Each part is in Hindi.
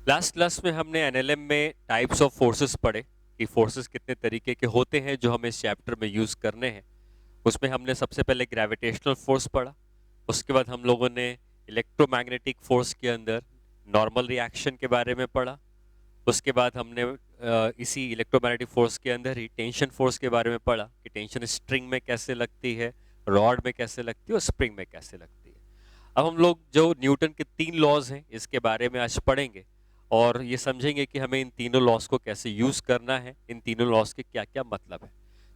लास्ट क्लास में हमने एनएलएम में टाइप्स ऑफ फोर्सेस पढ़े कि फोर्सेस कितने तरीके के होते हैं जो हमें इस चैप्टर में यूज करने हैं। उसमें हमने सबसे पहले ग्रेविटेशनल फोर्स पढ़ा। उसके बाद हम लोगों ने इलेक्ट्रोमैग्नेटिक फोर्स के अंदर नॉर्मल रिएक्शन के बारे में पढ़ा। उसके बाद हमने इसी इलेक्ट्रोमैग्नेटिक फोर्स के अंदर ही टेंशन फोर्स के बारे में पढ़ा कि टेंशन स्ट्रिंग में कैसे लगती है, रॉड में कैसे लगती है और स्प्रिंग में कैसे लगती है। अब हम लोग जो न्यूटन के 3 लॉज हैं इसके बारे में आज पढ़ेंगे और ये समझेंगे कि हमें इन तीनों लॉज को कैसे यूज करना है, इन तीनों लॉज के क्या क्या मतलब है।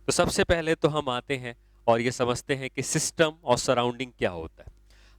तो सबसे पहले तो हम आते हैं और ये समझते हैं कि सिस्टम और सराउंडिंग क्या होता है।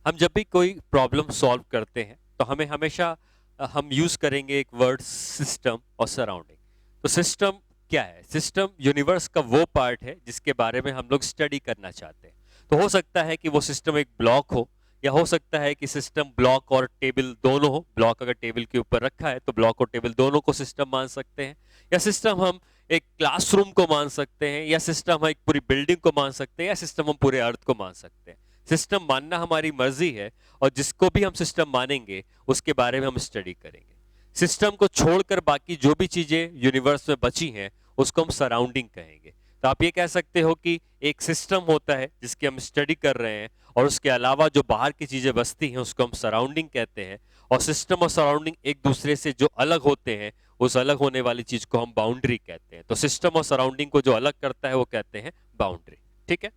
हम जब भी कोई प्रॉब्लम सॉल्व करते हैं तो हमें हमेशा हम यूज करेंगे एक वर्ड सिस्टम और सराउंडिंग। तो सिस्टम क्या है? सिस्टम यूनिवर्स का वो पार्ट है जिसके बारे में हम लोग स्टडी करना चाहते हैं। तो हो सकता है कि वो सिस्टम एक ब्लॉक हो, या हो सकता है कि सिस्टम ब्लॉक और टेबल दोनों हो। ब्लॉक अगर टेबल के ऊपर रखा है तो ब्लॉक और टेबल दोनों को सिस्टम मान सकते हैं, या सिस्टम हम एक क्लासरूम को मान सकते हैं, या सिस्टम हम एक पूरी बिल्डिंग को मान सकते हैं, या सिस्टम हम पूरे अर्थ को मान सकते हैं। सिस्टम मानना हमारी मर्जी है और जिसको भी हम सिस्टम मानेंगे उसके बारे में हम स्टडी करेंगे। सिस्टम को छोड़कर बाकी जो भी चीजें यूनिवर्स में बची हैं उसको हम सराउंडिंग कहेंगे। तो आप ये कह सकते हो कि एक सिस्टम होता है जिसकी हम स्टडी कर रहे हैं और उसके अलावा जो बाहर की चीजें बचती हैं उसको हम सराउंडिंग कहते हैं। और सिस्टम और सराउंडिंग एक दूसरे से जो अलग होते हैं उस अलग होने वाली चीज को हम बाउंड्री कहते हैं। तो सिस्टम और सराउंडिंग को जो अलग करता है वो कहते हैं बाउंड्री। ठीक है,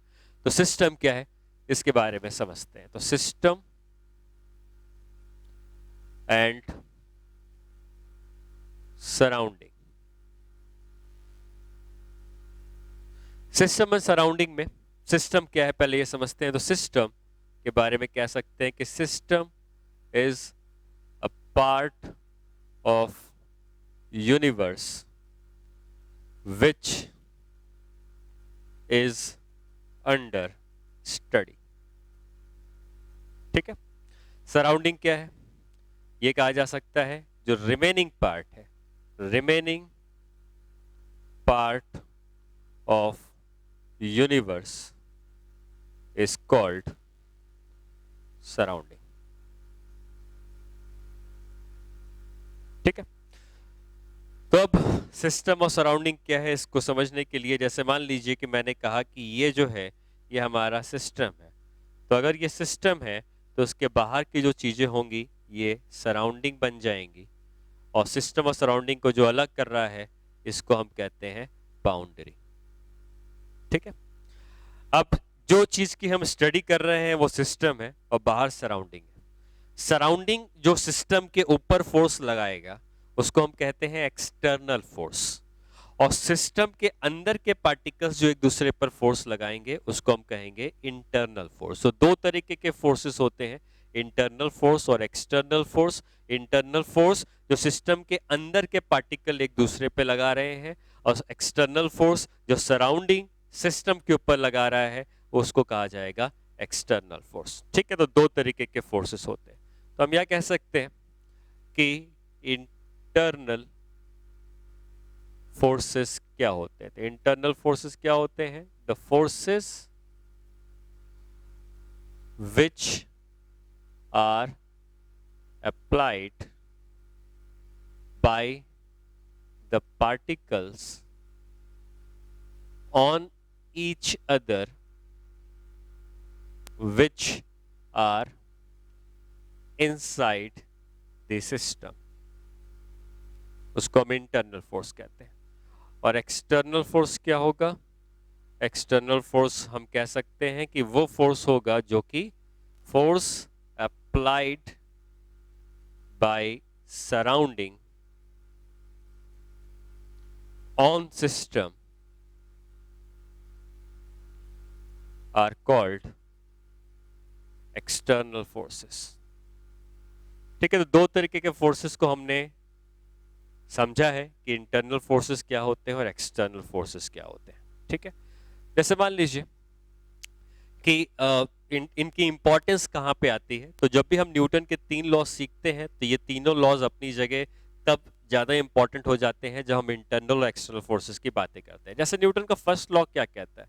तो सिस्टम क्या है इसके बारे में समझते हैं। तो system and surrounding. System and surrounding में सिस्टम क्या है पहले ये समझते हैं। तो सिस्टम के बारे में कह सकते हैं कि system is a part of universe which is under study. ठीक है, सराउंडिंग क्या है? ये कहा जा सकता है जो रिमेनिंग पार्ट है, remaining part of universe is called surrounding. ठीक है, तो अब सिस्टम और सराउंडिंग क्या है इसको समझने के लिए, जैसे मान लीजिए कि मैंने कहा कि ये जो है ये हमारा सिस्टम है। तो अगर ये सिस्टम है तो उसके बाहर की जो चीजें होंगी ये सराउंडिंग बन जाएंगी, और सिस्टम और सराउंडिंग को जो अलग कर रहा है इसको हम कहते हैं बाउंड्री। ठीक है, अब जो चीज की हम स्टडी कर रहे हैं वो सिस्टम है और बाहर सराउंडिंग है। सराउंडिंग जो सिस्टम के ऊपर फोर्स लगाएगा उसको हम कहते हैं एक्सटर्नल फोर्स, और सिस्टम के अंदर के पार्टिकल्स जो एक दूसरे पर फोर्स लगाएंगे उसको हम कहेंगे इंटरनल फोर्स। तो दो तरीके के फोर्सेस होते हैं, इंटरनल फोर्स और एक्सटर्नल फोर्स। इंटरनल फोर्स जो सिस्टम के अंदर के पार्टिकल एक दूसरे पे लगा रहे हैं, और एक्सटर्नल फोर्स जो सराउंडिंग सिस्टम के ऊपर लगा रहा है उसको कहा जाएगा एक्सटर्नल फोर्स। ठीक है, तो दो तरीके के फोर्सेस होते हैं। तो हम यह कह सकते हैं कि इंटरनल फोर्सेस क्या होते हैं। तो इंटरनल फोर्सेस क्या होते हैं? The forces which are applied by the particles on each other which are inside the system, उसको हम इंटरनल फोर्स कहते हैं। और एक्सटर्नल फोर्स क्या होगा? एक्सटर्नल फोर्स हम कह सकते हैं कि वो फोर्स होगा जो कि force applied by surrounding on system are called external forces. ठीक है, तो दो तरीके के फोर्सेस को हमने समझा है कि इंटरनल फोर्सेस क्या होते हैं और एक्सटर्नल फोर्सेस क्या होते हैं। ठीक है, जैसे मान लीजिए कि इनकी इंपॉर्टेंस कहाँ पे आती है। तो जब भी हम न्यूटन के 3 लॉज सीखते हैं तो ये तीनों लॉज अपनी जगह तब ज्यादा इंपॉर्टेंट हो जाते हैं जब हम इंटरनल और एक्सटर्नल फोर्सेस की बातें करते हैं। जैसे न्यूटन का फर्स्ट लॉ क्या कहता है?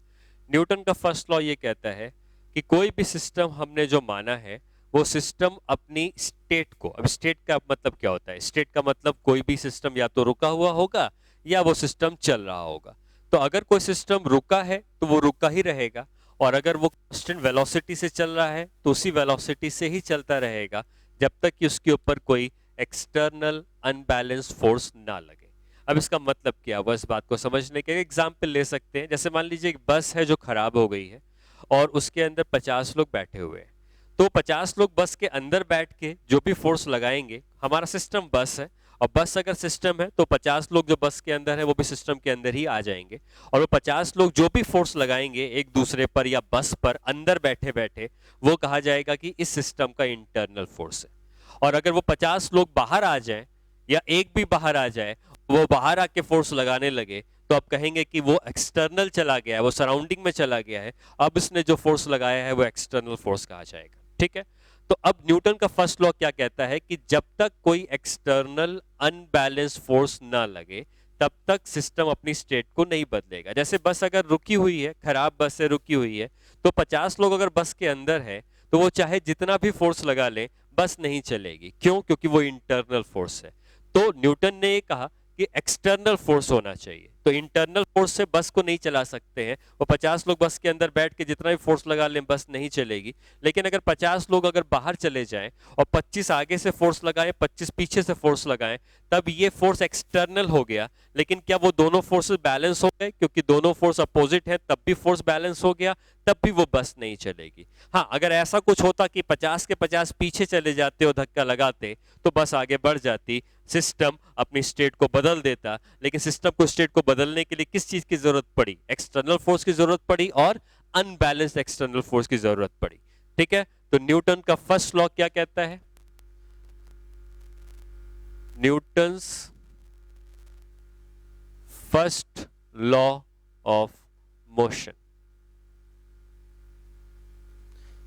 न्यूटन का फर्स्ट लॉ ये कहता है कि कोई भी सिस्टम हमने जो माना है वो सिस्टम अपनी स्टेट को, अब स्टेट का मतलब क्या होता है, स्टेट का मतलब कोई भी सिस्टम या तो रुका हुआ होगा या वो सिस्टम चल रहा होगा। तो अगर कोई सिस्टम रुका है तो वो रुका ही रहेगा, और अगर वो कांस्टेंट वेलोसिटी से चल रहा है तो उसी वेलोसिटी से ही चलता रहेगा जब तक कि उसके ऊपर कोई एक्सटर्नल अनबैलेंस्ड फोर्स ना लगे। अब इसका मतलब क्या हुआ, इस बात को समझने के एग्जाम्पल ले सकते हैं। जैसे मान लीजिए एक बस है जो खराब हो गई है और उसके अंदर 50 लोग बैठे हुए हैं। तो 50 लोग बस के अंदर बैठ के जो भी फोर्स लगाएंगे, हमारा सिस्टम बस है और बस अगर सिस्टम है तो 50 लोग जो बस के अंदर है वो भी सिस्टम के अंदर ही आ जाएंगे, और वो 50 लोग जो भी फोर्स लगाएंगे एक दूसरे पर या बस पर अंदर बैठे बैठे, वो कहा जाएगा कि इस सिस्टम का इंटरनल फोर्स है। और अगर वो 50 लोग बाहर आ जाएं या एक भी बाहर आ जाए, वो बाहर आके फोर्स लगाने लगे, तो आप कहेंगे कि वो एक्सटर्नल चला गया है, वो सराउंडिंग में चला गया है, अब इसने जो फोर्स लगाया है वो एक्सटर्नल फोर्स कहा जाएगा। ठीक है, तो अब न्यूटन का फर्स्ट लॉ क्या कहता है कि जब तक कोई एक्सटर्नल अनबैलेंस फोर्स ना लगे तब तक सिस्टम अपनी स्टेट को नहीं बदलेगा। जैसे बस अगर रुकी हुई है, खराब बस से रुकी हुई है, तो 50 लोग अगर बस के अंदर है तो वो चाहे जितना भी फोर्स लगा ले बस नहीं चलेगी। क्यों? क्योंकि वो इंटरनल फोर्स है। तो न्यूटन ने ये कहा कि एक्सटर्नल फोर्स होना चाहिए, तो इंटरनल फोर्स से बस को नहीं चला सकते हैं। वो 50 लोग बस के अंदर बैठ के जितना भी फोर्स लगा लें बस नहीं चलेगी। लेकिन अगर 50 लोग अगर बाहर चले जाएं और 25 आगे से फोर्स लगाएं, 25 पीछे से फोर्स लगाएं, तब ये फोर्स एक्सटर्नल हो गया। लेकिन क्या वो दोनों फोर्सेस बैलेंस हो गए? क्योंकि दोनों फोर्स अपोजिट है तब भी फोर्स बैलेंस हो गया, तब भी वो बस नहीं चलेगी। हाँ, अगर ऐसा कुछ होता कि 50 के 50 पीछे चले जाते और धक्का लगाते तो बस आगे बढ़ जाती, सिस्टम अपनी स्टेट को बदल देता। लेकिन सिस्टम को स्टेट को बदलने के लिए किस चीज की जरूरत पड़ी? एक्सटर्नल फोर्स की जरूरत पड़ी और अनबैलेंस्ड एक्सटर्नल फोर्स की जरूरत पड़ी। ठीक है, तो न्यूटन का फर्स्ट लॉ क्या कहता है? Newton's first law of motion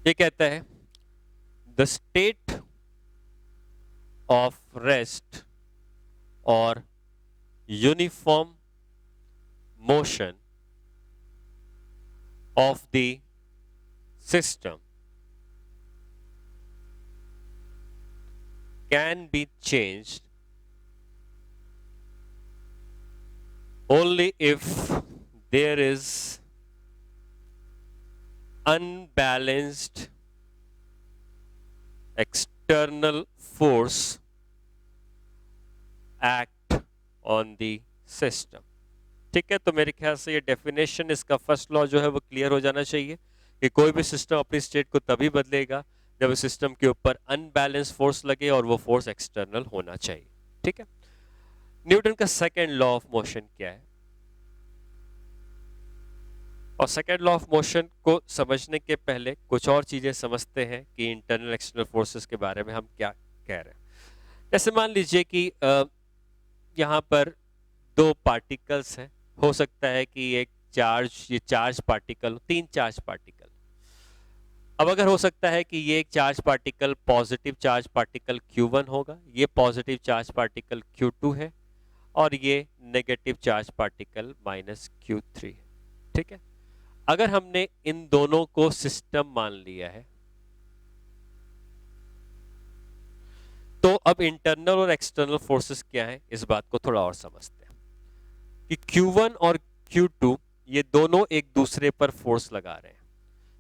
ये कहता है द स्टेट ऑफ रेस्ट और uniform motion of the system can be changed only if there is unbalanced external force act on the system। ठीक है, तो मेरे ख्याल से ये डेफिनेशन, इसका फर्स्ट लॉ जो है वो क्लियर हो जाना चाहिए कि कोई भी सिस्टम अपनी स्टेट को तभी बदलेगा जब सिस्टम के ऊपर अनबैलेंस फोर्स लगे और वो फोर्स एक्सटर्नल होना चाहिए। ठीक है, न्यूटन का सेकंड लॉ ऑफ मोशन क्या है? और सेकंड लॉ ऑफ मोशन को समझने के पहले कुछ और चीजें समझते हैं कि इंटरनल एक्सटर्नल फोर्सेस के बारे में हम क्या कह रहे हैं। जैसे मान लीजिए कि यहाँ पर दो पार्टिकल्स हैं, हो सकता है कि एक ये चार्ज पार्टिकल, 3 चार्ज पार्टिकल। अब अगर हो सकता है कि ये एक charge particle positive charge particle Q1 होगा, ये पॉजिटिव चार्ज पार्टिकल Q2 है और ये नेगेटिव चार्ज पार्टिकल -Q3 है। ठीक है, अगर हमने इन दोनों को सिस्टम मान लिया है तो अब इंटरनल और एक्सटर्नल फोर्सेस क्या है, इस बात को थोड़ा और समझते हैं कि Q1 और Q2 ये दोनों एक दूसरे पर फोर्स लगा रहे हैं।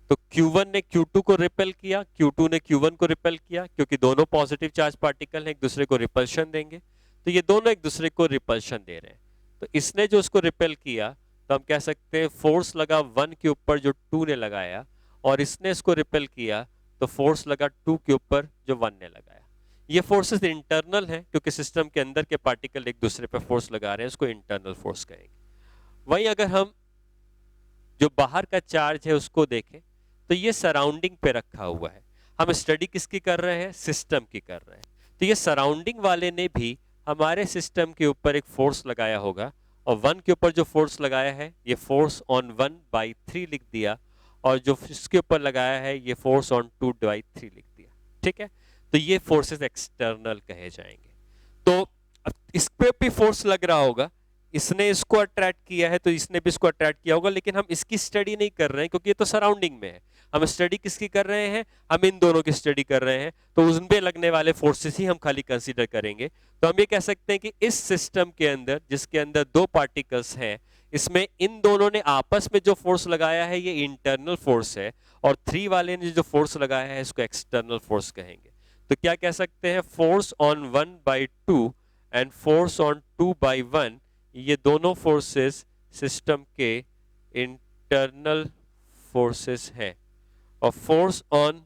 तो Q1 ने Q2 को रिपेल किया, Q2 ने Q1 को रिपेल किया, क्योंकि दोनों पॉजिटिव चार्ज पार्टिकल हैं, एक दूसरे को रिपल्शन देंगे, तो ये दोनों एक दूसरे को रिपल्शन दे रहे हैं। तो इसने जो उसको रिपेल किया तो हम कह सकते हैं फोर्स लगा 1 के ऊपर जो 2 ने लगाया, और इसने इसको रिपेल किया तो फोर्स लगा 2 के ऊपर जो 1 ने लगाया। ये फोर्सेस इंटरनल हैं क्योंकि सिस्टम के अंदर के पार्टिकल एक दूसरे पर फोर्स लगा रहे हैं, उसको इंटरनल फोर्स कहेंगे। वहीं अगर हम जो बाहर का चार्ज है उसको देखें तो ये सराउंडिंग पे रखा हुआ है। हम स्टडी किसकी कर रहे हैं? सिस्टम की कर रहे हैं। तो ये सराउंडिंग वाले ने भी हमारे सिस्टम के ऊपर एक फोर्स लगाया होगा, और 1 के ऊपर जो फोर्स लगाया है ये फोर्स ऑन 1/3 लिख दिया, और जो इसके ऊपर लगाया है ये फोर्स ऑन 2/3 लिख दिया। ठीक है, तो ये फोर्सेस एक्सटर्नल कहे जाएंगे। तो इस पे भी फोर्स लग रहा होगा, इसने इसको अट्रैक्ट किया है तो इसने भी इसको अट्रैक्ट किया होगा, लेकिन हम इसकी स्टडी नहीं कर रहे हैं क्योंकि ये तो सराउंडिंग में है। हम स्टडी किसकी कर रहे हैं? हम इन दोनों की स्टडी कर रहे हैं, तो उन पे लगने वाले फोर्सेस ही हम खाली कंसीडर करेंगे। तो हम ये कह सकते हैं कि इस सिस्टम के अंदर, जिसके अंदर दो पार्टिकल्स हैं, इसमें इन दोनों ने आपस में जो फोर्स लगाया है ये इंटरनल फोर्स है, और 3 वाले ने जो फोर्स लगाया है इसको एक्सटर्नल फोर्स कहेंगे। तो क्या कह सकते हैं? Force on 1/2 and force on 2/1, ये दोनों फोर्सेस सिस्टम के इंटरनल फोर्सेस हैं। और force on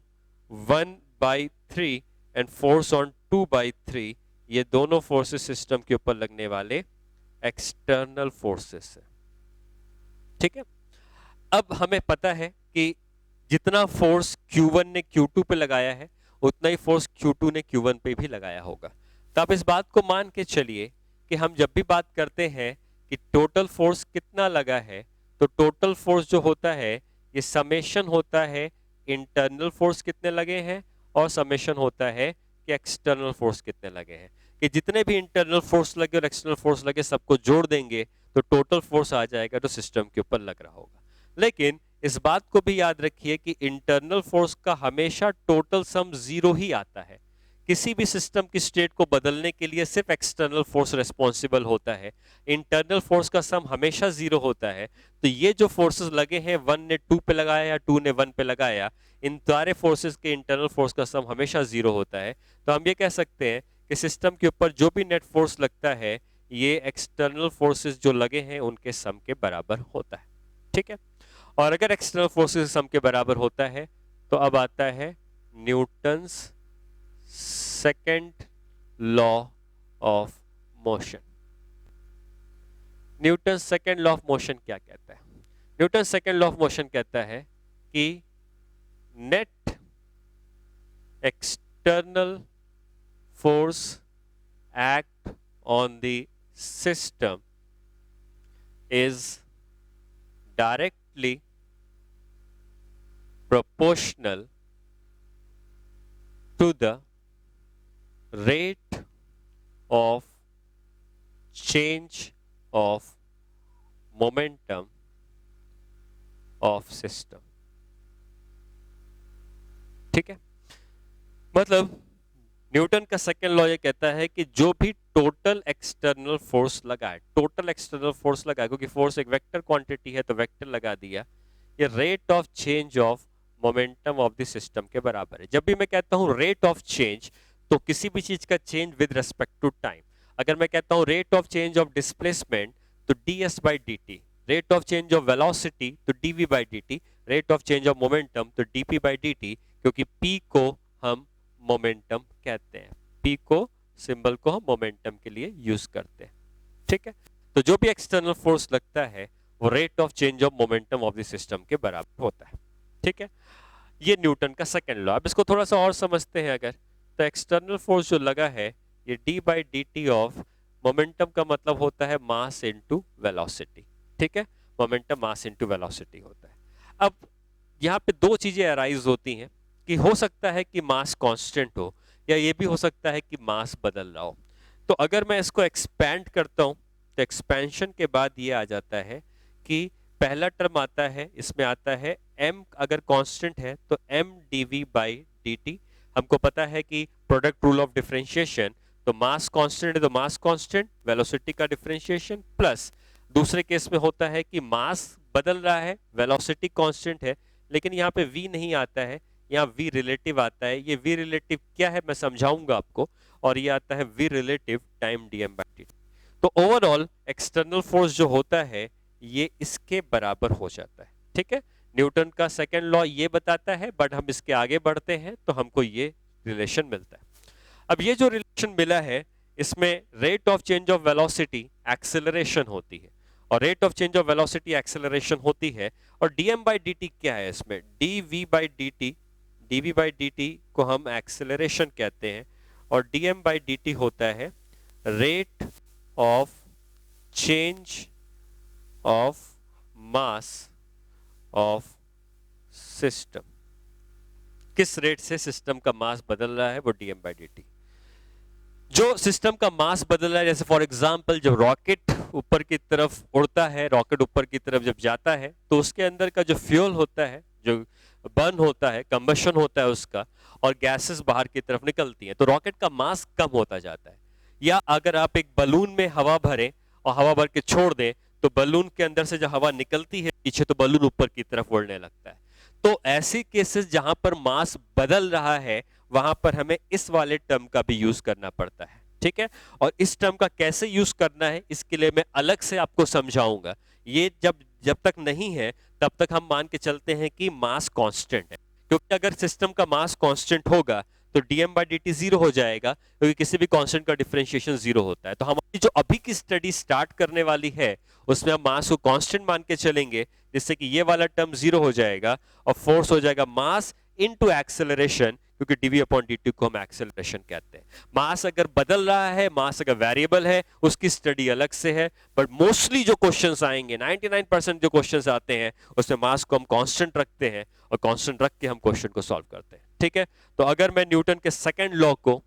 1/3 and force on 2/3, ये दोनों फोर्सेस सिस्टम के ऊपर लगने वाले एक्सटर्नल फोर्सेस हैं। ठीक है, अब हमें पता है कि जितना फोर्स Q1 ने Q2 पे लगाया है उतना ही फोर्स Q2 ने Q1 पे भी लगाया होगा। तो आप इस बात को मान के चलिए कि हम जब भी बात करते हैं कि टोटल फोर्स कितना लगा है, तो टोटल फोर्स जो होता है ये समेशन होता है इंटरनल फोर्स कितने लगे हैं और समेशन होता है कि एक्सटर्नल फोर्स कितने लगे हैं। कि जितने भी इंटरनल फोर्स लगे और एक्सटर्नल फोर्स लगे सबको जोड़ देंगे तो टोटल फोर्स आ जाएगा जो सिस्टम के ऊपर लग रहा होगा। लेकिन इस बात को भी याद रखिए कि इंटरनल फोर्स का हमेशा टोटल सम 0 ही आता है। किसी भी सिस्टम की स्टेट को बदलने के लिए सिर्फ एक्सटर्नल फोर्स रिस्पॉन्सिबल होता है, इंटरनल फोर्स का सम हमेशा 0 होता है। तो ये जो फोर्सेस लगे हैं, 1 ने 2 पे लगाया या 2 ने 1 पे लगाया, इन सारे फोर्सेस के इंटरनल फोर्स का सम हमेशा 0 होता है। तो हम ये कह सकते हैं कि सिस्टम के ऊपर जो भी नेट फोर्स लगता है ये एक्सटर्नल फोर्सेस जो लगे हैं उनके सम के बराबर होता है। ठीक है, और अगर एक्सटर्नल फोर्सेस सम के बराबर होता है तो अब आता है Newton's second law of motion. Newton second law of motion क्या कहता है? Newton second law of motion कहता है कि net external force act on the system is directly proportional to the rate of change of momentum of system। ठीक है, मतलब न्यूटन का सेकेंड लॉ ये कहता है कि जो भी टोटल एक्सटर्नल फोर्स लगा है, टोटल एक्सटर्नल फोर्स लगा है, क्योंकि फोर्स एक वेक्टर क्वांटिटी है तो वेक्टर लगा दिया, ये rate of change of momentum of the system के बराबर है। जब भी मैं कहता हूं रेट ऑफ चेंज, तो किसी भी चीज का change with respect to time. अगर मैं कहता हूं rate of change of displacement तो ds/dt, rate of change of velocity तो dv/dt, rate of change of momentum तो dp/dt, क्योंकि p को हम मोमेंटम कहते हैं, p को सिंबल को हम मोमेंटम के लिए यूज करते हैं। ठीक है, तो जो भी एक्सटर्नल फोर्स लगता है वो rate of change of momentum of the system के बराबर होता है। ठीक है, ये न्यूटन का सेकेंड लॉ। अब इसको थोड़ा सा और समझते हैं। अगर तो एक्सटर्नल फोर्स जो लगा है ये d/dt ऑफ मोमेंटम का मतलब होता है मास इनटू वेलोसिटी। ठीक है, मोमेंटम मास इनटू वेलोसिटी होता है। अब यहाँ पे दो चीजें अराइज होती हैं कि हो सकता है कि मास कांस्टेंट हो या ये भी हो सकता है कि मास बदल रहा हो। तो अगर मैं इसको एक्सपैंड करता हूं तो एक्सपेंशन के बाद ये आ जाता है कि पहला टर्म आता है, इसमें आता है m अगर कांस्टेंट है तो m dv/dt। हमको पता है कि प्रोडक्ट रूल ऑफ डिफरेंशिएशन, तो मास कांस्टेंट है तो मास कांस्टेंट, वेलोसिटी का डिफरेंशिएशन, प्लस दूसरे केस में होता है कि मास बदल रहा है, वेलोसिटी कांस्टेंट है, लेकिन यहाँ पे v नहीं आता है, यहाँ v रिलेटिव आता है। ये v रिलेटिव क्या है मैं समझाऊंगा आपको, और ये आता है v रिलेटिव टाइम dm/dt। तो ओवरऑल एक्सटर्नल फोर्स जो होता है ये इसके बराबर हो जाता है। ठीक है, न्यूटन का सेकेंड लॉ ये बताता है, बट हम इसके आगे बढ़ते हैं तो हमको ये रिलेशन मिलता है। अब ये जो रिलेशन मिला है इसमें rate of change of velocity acceleration होती है, और rate of change of velocity acceleration होती है, और dm/dt क्या है इसमें? dv/dt को हम एक्सेलरेशन कहते हैं, और dm/dt होता है rate of change of mass of system. किस रेट से सिस्टम का मास बदल रहा है वो dm/dt। जो सिस्टम का मास बदल रहा है, जैसे फॉर एग्जांपल जब रॉकेट ऊपर की तरफ उड़ता है, रॉकेट ऊपर की तरफ जब जाता है तो उसके अंदर का जो फ्यूल होता है, जो बर्न होता है, कंबशन होता है उसका, और गैसेस बाहर की तरफ निकलती हैं, तो रॉकेट का मास कम होता जाता है। या अगर आप एक बलून में हवा भरें और हवा भर के छोड़ दें, तो बलून के अंदर से जो हवा निकलती है पीछे, तो बलून ऊपर की तरफ उड़ने लगता है। तो ऐसे केसेस जहां पर मास बदल रहा है, वहां पर हमें इस वाले टर्म का भी यूज करना पड़ता है, ठीक है। और इस टर्म का कैसे यूज करना है इसके लिए मैं अलग से आपको समझाऊंगा। ये जब जब तक नहीं है तब तक हम मान के चलते हैं कि मास कांस्टेंट है, क्योंकि अगर सिस्टम का मास कांस्टेंट होगा तो dm by dt जीरो हो जाएगा, क्योंकि किसी भी कांस्टेंट का डिफरेंशिएशन जीरो होता है। तो हमारी जो अभी की स्टडी स्टार्ट करने वाली है उसमें हम मास को कांस्टेंट मान के चलेंगे, जिससे कि ये वाला टर्म जीरो हो जाएगा और फोर्स हो जाएगा मास इनटू एक्सेलरेशन, क्योंकि dv अपॉन dt को हम एक्सेलरेशन कहते हैं। मास अगर बदल रहा है, मास अगर वेरिएबल है, उसकी स्टडी अलग से है, बट मोस्टली जो क्वेश्चंस आएंगे, 99% जो क्वेश्चंस आते हैं उसमें मास को हम कांस्टेंट रखते हैं और कांस्टेंट रख के हम क्वेश्चन को सॉल्व करते हैं, ठीक है। तो अगर मैं न्यूटन के सेकंड लॉ को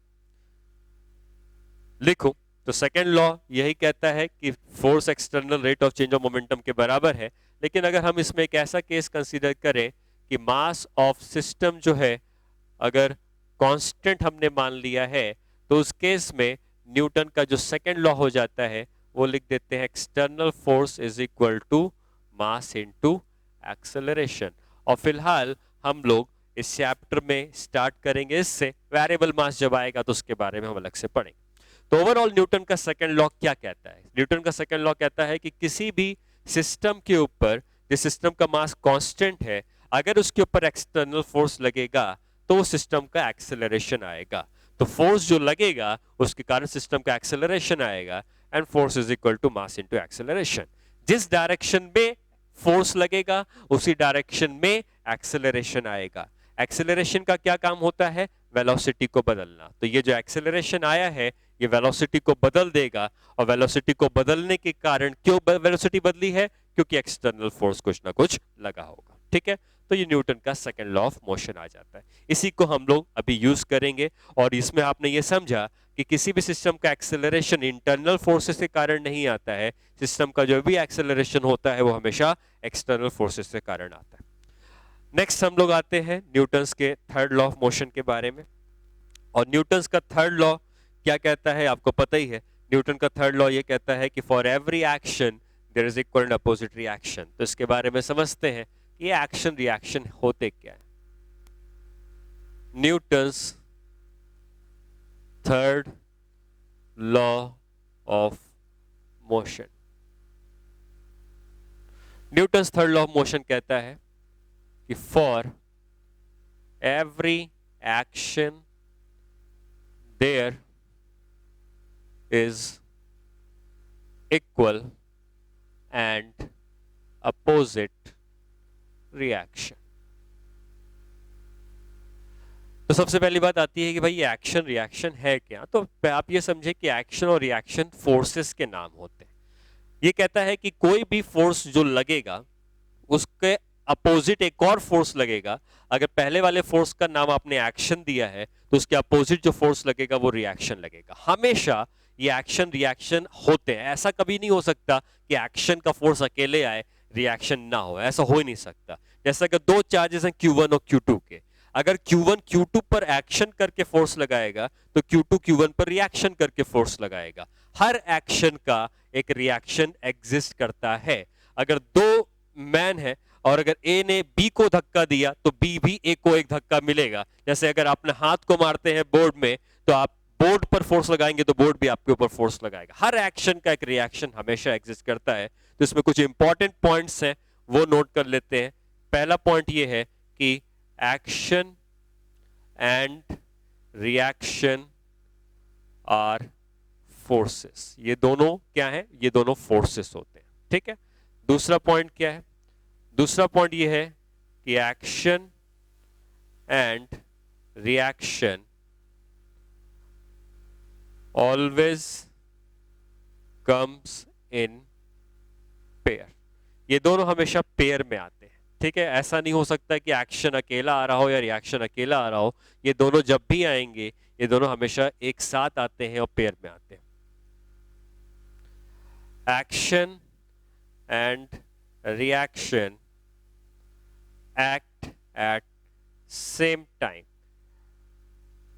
लिखूं तो सेकंड लॉ यही कहता है कि force external rate of change of momentum के बराबर है। लेकिन अगर हम इसमें एक ऐसा केस कंसीडर करें कि मास ऑफ सिस्टम जो है अगर कांस्टेंट हमने मान लिया है, तो उस केस में न्यूटन का जो सेकंड लॉ हो जाता है वो लिख देते हैं external force is equal to mass into acceleration. और फिलहाल हम लोग इस चैप्टर में स्टार्ट करेंगे इससे, वेरिएबल मास जब आएगा तो उसके बारे में हम अलग से पढ़ेंगे। तो ओवरऑल न्यूटन का सेकंड लॉ क्या कहता है? न्यूटन का सेकंड लॉ कहता है कि किसी भी सिस्टम के ऊपर, जिस सिस्टम का मास कांस्टेंट है, अगर उसके ऊपर एक्सटर्नल फोर्स लगेगा तो सिस्टम का एक्सेलरेशन आएगा। तो फोर्स जो लगेगा उसके कारण सिस्टम का एक्सेलरेशन आएगा, and force is equal to mass into acceleration. जिस डायरेक्शन में फोर्स लगेगा उसी डायरेक्शन में एक्सेलरेशन आएगा। एक्सेलरेशन का क्या काम होता है? वेलोसिटी को बदलना। तो ये जो एक्सेलरेशन आया है ये वेलोसिटी को बदल देगा, और वेलोसिटी को बदलने के कारण, क्यों वेलोसिटी बदली है? क्योंकि एक्सटर्नल फोर्स कुछ ना कुछ लगा होगा, ठीक है। तो ये न्यूटन का सेकंड लॉ ऑफ मोशन आ जाता है। इसी को हम लोग अभी यूज करेंगे, और इसमें आपने ये समझा कि किसी भी सिस्टम का एक्सेलरेशन इंटरनल फोर्सेस के कारण नहीं आता है। सिस्टम का जो भी एक्सेलरेशन होता है वो हमेशा एक्सटर्नल फोर्सेस के कारण आता है। नेक्स्ट हम लोग आते हैं न्यूटन्स के थर्ड लॉ ऑफ मोशन के बारे में। और न्यूटन्स का थर्ड लॉ क्या कहता है आपको पता ही है। न्यूटन का थर्ड लॉ ये कहता है कि for every action there is equal and opposite reaction. तो इसके बारे में समझते हैं कि ये एक्शन रिएक्शन होते क्या है। Newton's third law of motion, Newton's third law of motion कहता है कि for every action there is equal and opposite reaction। तो सबसे पहली बात आती है कि भाई ये एक्शन रिएक्शन है क्या? तो आप ये समझे कि एक्शन और रिएक्शन फोर्सेस के नाम होते हैं। ये कहता है कि कोई भी फोर्स जो लगेगा उसके अपोजिट एक और फोर्स लगेगा। अगर पहले वाले फोर्स का नाम आपने एक्शन दिया है तो उसके अपोजिट जो फोर्स लगेगा वो रिएक्शन लगेगा। हमेशा ये एक्शन रिएक्शन होते हैं। ऐसा कभी नहीं हो सकता कि एक्शन का फोर्स अकेले आए रिएक्शन ना हो, ऐसा हो ही नहीं सकता। जैसा कि दो चार्जेस हैं Q1 और Q2 के, अगर Q1 Q2 पर एक्शन करके फोर्स लगाएगा तो Q2 Q1 पर रिएक्शन करके फोर्स लगाएगा। हर एक्शन का एक रिएक्शन एग्जिस्ट करता है। अगर दो मैन है और अगर ए ने बी को धक्का दिया तो बी भी ए को एक धक्का मिलेगा। जैसे अगर आपने हाथ को मारते हैं बोर्ड में तो आप बोर्ड पर फोर्स लगाएंगे तो बोर्ड भी आपके ऊपर फोर्स लगाएगा। हर एक्शन का एक रिएक्शन हमेशा एग्जिस्ट करता है। तो इसमें कुछ इंपॉर्टेंट पॉइंट्स हैं वो नोट कर लेते हैं। पहला पॉइंट ये है कि action and reaction are forces. ये दोनों क्या है? ये दोनों फोर्सेस होते हैं, ठीक है। दूसरा पॉइंट क्या है? दूसरा पॉइंट ये है कि action and reaction always comes in pair. ये दोनों हमेशा पेयर में आते हैं, ठीक है। ऐसा नहीं हो सकता कि एक्शन अकेला आ रहा हो या रिएक्शन अकेला आ रहा हो। ये दोनों जब भी आएंगे ये दोनों हमेशा एक साथ आते हैं और पेयर में आते हैं। action and reaction act at same time.